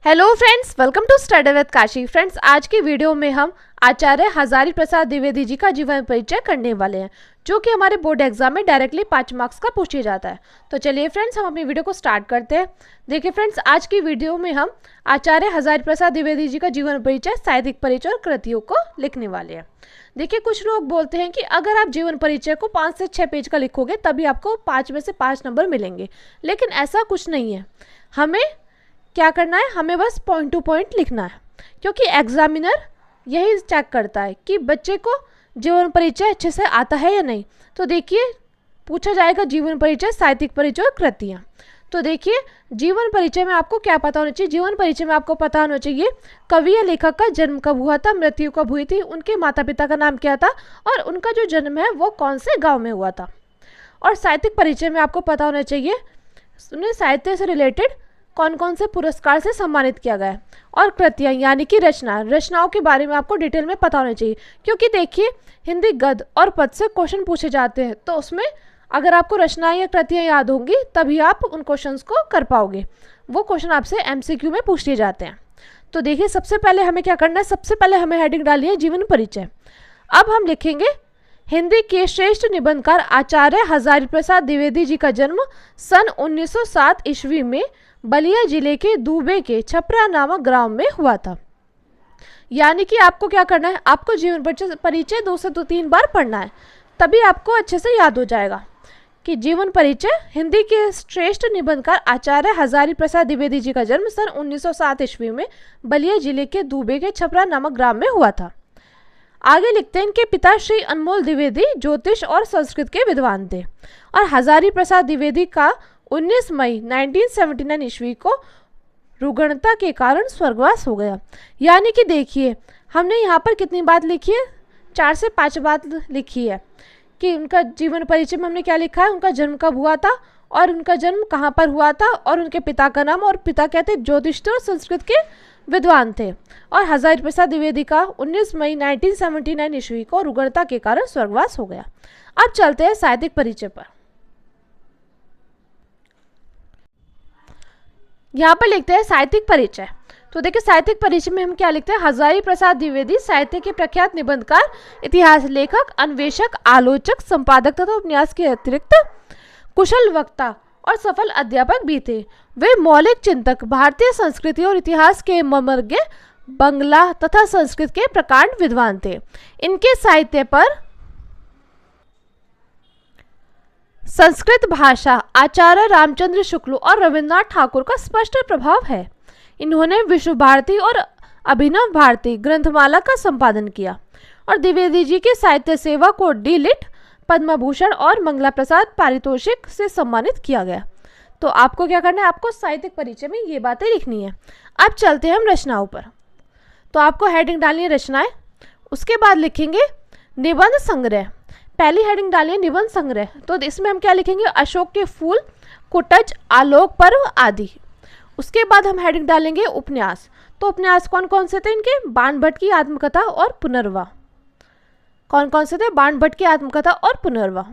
Hello friends, welcome to study with Kashi. Friends, आज की video में हम आचार्य हजारी प्रसाद द्विवेदी जी का जीवन परिचय करने वाले हैं, जो कि हमारे बोर्ड एग्जाम में डायरेक्टली 5 मार्क्स का पूछा जाता है। तो चलिए फ्रेंड्स, हम अपनी वीडियो को स्टार्ट करते हैं। देखिए फ्रेंड्स, आज की वीडियो में हम आचार्य हजारी प्रसाद द्विवेदी जी का जीवन परिचय, साहित्यिक परिचय और कृतियों को लिखने वाले हैं। देखिए, कुछ लोग बोलते हैं कि अगर आप जीवन परिचय को 5 से 6 पेज का लिखोगे तभी आपको 5 में से 5 नंबर मिलेंगे, लेकिन ऐसा कुछ नहीं है। हमें क्या करना है, हमें बस पॉइंट टू पॉइंट लिखना है, क्योंकि एग्जामिनर यही चेक करता है कि बच्चे को जीवन परिचय अच्छे से आता है या नहीं। तो देखिए, पूछा जाएगा जीवन परिचय, साहित्यिक परिचय और कृतियाँ। तो देखिए, जीवन परिचय में आपको क्या पता होना चाहिए। जीवन परिचय में आपको पता होना चाहिए कवि या लेखक का जन्म कब हुआ था, मृत्यु कब हुई थी, उनके माता पिता का नाम क्या था और उनका जो जन्म है वो कौन से गाँव में हुआ था। और साहित्यिक परिचय में आपको पता होना चाहिए उन्हें साहित्य से रिलेटेड कौन कौन से पुरस्कार से सम्मानित किया गया है। और कृतियाँ यानी कि रचनाओं के बारे में आपको डिटेल में पता होना चाहिए, क्योंकि देखिए, हिंदी गद्य और पद्य से क्वेश्चन पूछे जाते हैं, तो उसमें अगर आपको रचनाएं या कृतियाँ याद होंगी तभी आप उन क्वेश्चंस को कर पाओगे। वो क्वेश्चन आपसे MCQ में पूछ लिए जाते हैं। तो देखिए, सबसे पहले हमें क्या करना है, सबसे पहले हमें हेडिंग डाली है जीवन परिचय। अब हम लिखेंगे हिंदी के श्रेष्ठ निबंधकार आचार्य हजारी प्रसाद द्विवेदी जी का जन्म सन 1907 ईस्वी में बलिया जिले के दूबे के छपरा नामक ग्राम में हुआ था। यानी कि आपको क्या करना है, आपको जीवन परिचय 2 से 3 बार पढ़ना है, तभी आपको अच्छे से याद हो जाएगा कि जीवन परिचय हिंदी के श्रेष्ठ निबंधकार आचार्य हजारी प्रसाद द्विवेदी जी का जन्म सन 1907 ईस्वी में बलिया जिले के दूबे के छपरा नामक ग्राम में हुआ था। आगे लिखते हैं, इनके पिता श्री अनमोल द्विवेदी ज्योतिष और संस्कृत के विद्वान थे और हजारी प्रसाद द्विवेदी का 19 मई 1979 ईस्वी को रुग्णता के कारण स्वर्गवास हो गया। यानी कि देखिए, हमने यहाँ पर कितनी बात लिखी है, 4 से 5 बात लिखी है कि उनका जीवन परिचय में हमने क्या लिखा है, उनका जन्म कब हुआ था और उनका जन्म कहाँ पर हुआ था और उनके पिता का नाम, और पिता कहते ज्योतिष और संस्कृत के विद्वान थे। और हजारी प्रसाद द्विवेदी का 19 मई 1979 ईस्वी को रुग्णता के कारण स्वर्गवास हो गया। अब चलते हैं साहित्यिक परिचय पर। यहाँ पर लिखते हैं साहित्यिक परिचय। तो देखिए, साहित्यिक परिचय में हम क्या लिखते हैं, हजारी प्रसाद द्विवेदी साहित्य के प्रख्यात निबंधकार, इतिहास लेखक, अन्वेषक, आलोचक, संपादक तथा उपन्यास के अतिरिक्त कुशल वक्ता और सफल अध्यापक भी थे। वे मौलिक चिंतक, भारतीय संस्कृति और इतिहास के मर्मज्ञ, बंगला तथा संस्कृत के प्रकांड विद्वान थे। इनके साहित्य पर संस्कृत भाषा, आचार्य रामचंद्र शुक्ल और रविन्द्रनाथ ठाकुर का स्पष्ट प्रभाव है। इन्होंने विश्व भारती और अभिनव भारती ग्रंथमाला का संपादन किया और द्विवेदी जी की साहित्य सेवा को D.Litt, पद्म भूषण और मंगला प्रसाद पारितोषिक से सम्मानित किया गया। तो आपको क्या करना है, आपको साहित्यिक परिचय में ये बातें लिखनी है। अब चलते हैं हम रचनाओं पर। तो आपको हेडिंग डालनी है रचनाएं, उसके बाद लिखेंगे निबंध संग्रह। पहली हेडिंग डालिए निबंध संग्रह। तो इसमें हम क्या लिखेंगे, अशोक के फूल, कुटज, आलोक पर्व आदि। उसके बाद हम हेडिंग डालेंगे उपन्यास। तो उपन्यास कौन कौन से थे इनके, बाण भट्ट की आत्मकथा और पुनर्वा। कौन कौन से थे, बाण भट्ट की आत्मकथा और पुनर्वा।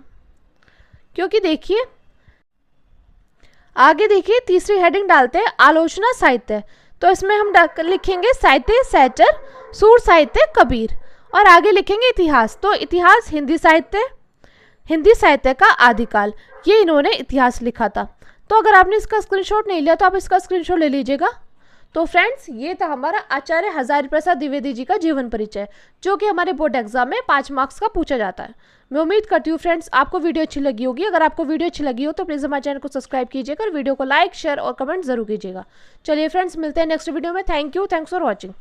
क्योंकि देखिए, आगे देखिए, तीसरी हेडिंग डालते हैं आलोचना साहित्य। तो इसमें हम लिखेंगे साहित्य सहचर, सूर साहित्य कबीर। और आगे लिखेंगे इतिहास। तो इतिहास हिंदी साहित्य का आदिकाल, ये इन्होंने इतिहास लिखा था। तो अगर आपने इसका स्क्रीनशॉट नहीं लिया तो आप इसका स्क्रीनशॉट ले लीजिएगा। तो फ्रेंड्स, ये था हमारा आचार्य हजारी प्रसाद द्विवेदी जी का जीवन परिचय, जो कि हमारे बोर्ड एग्जाम में 5 मार्क्स का पूछा जाता है। मैं उम्मीद करती हूँ फ्रेंड्स आपको वीडियो अच्छी लगी होगी। अगर आपको वीडियो अच्छी लगी हो तो प्लीज़ हमारे चैनल को सब्सक्राइब कीजिएगा और वीडियो को लाइक, शेयर और कमेंट जरूर कीजिएगा। चलिए फ्रेंड्स, मिलते हैं नेक्स्ट वीडियो में। Thank you, thanks for watching.